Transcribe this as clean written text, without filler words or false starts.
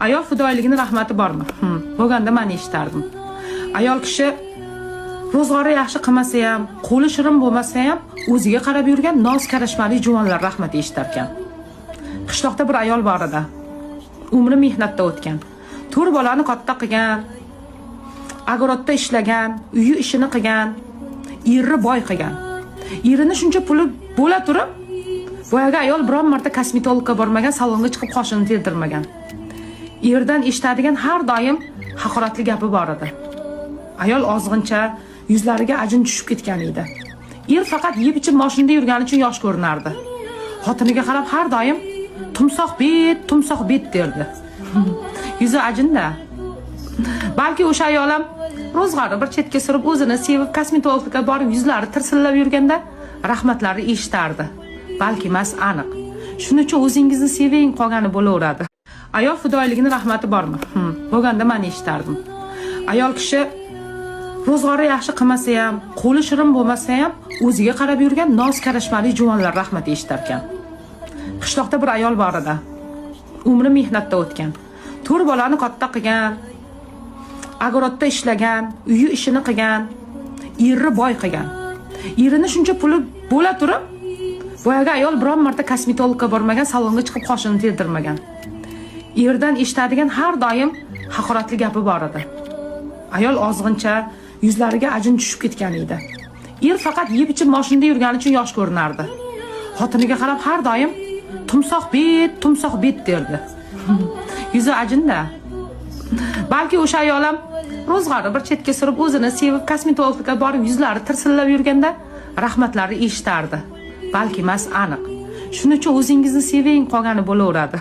Ayol fidoyiligini rahmati bormi? Bo'lganda men eshitardim. Ayol kishi ro'zg'ori yaxshi qilmasa ham, qo'li shirin bo'lmasa ham, o'ziga qarab yurgan noz karashmali juvonlar rahmat eshitar ekan. Qishloqda bir ayol bor edi. Umri mehnatda o'tgan. 4 bolani katta qilgan, agorodda ishlagan, uyi ishini qilgan, eri boy qilgan. Erini shuncha puli bo'la turib, boyaga ayol biron marta kosmetologga bormagan, salonga chiqib qoshini terdirmagan. Erdan eshitadigan har doim haqoratli gapi bor edi. Ayol ozg'incha, yuzlariga ajin tushib ketgan edi. Er faqat yeb ichib mashinada yurgani uchun yosh ko'rinardi. Xotiniga qarab har doim tumsoq bet derdi. Yuzi ajinda. Balki o'sha ayol ham ro'zg'ori bir chetga surib o'zini sevib kosmetologga borib yuzlari tirsillab yurganda rahmatlari eshitardi. Balki emas, aniq. Shuning uchun o'zingizni seving qolgani bo'laveradi. Ayol fidoyiligini rahmati bormi? Bo'lganda men eshitardim. Ayol kishi ro'zg'ori yaxshi qilmasa ham, qo'li shirin bo'lmasa ham, o'ziga qarab yurgan noz karashmali juvonlar rahmat eshitar ekan. Qishloqda bir ayol bor edi. Umri mehnatda o'tgan. 4 bolani katta qilgan, agorodda ishlagan, uyi ishini qilgan, eri boy qilgan. Erini shuncha puli bo'la turib, boyaga ayol biron marta kosmetologga bormagan, salonga chiqib qoshini terdirmagan. Erdan eshitadigan har doim haqoratli gapi bor edi. Ayol ozg'incha, yuzlariga ajin tushib ketgan edi. Er faqat yeb ichib mashinada yurgani uchun yosh ko'rinardi. Xotiniga qarab har doim tumsoq bet derdi. Yuzi ajinda. Balki o'sha ayol ham ro'zg'ori bir chetga surib o'zini sevib kosmetologga borib yuzlari tirsillab yurganda rahmatlari eshitardi. Balki emas, aniq. Shuning uchun o'zingizni seving qolgani bo'laveradi.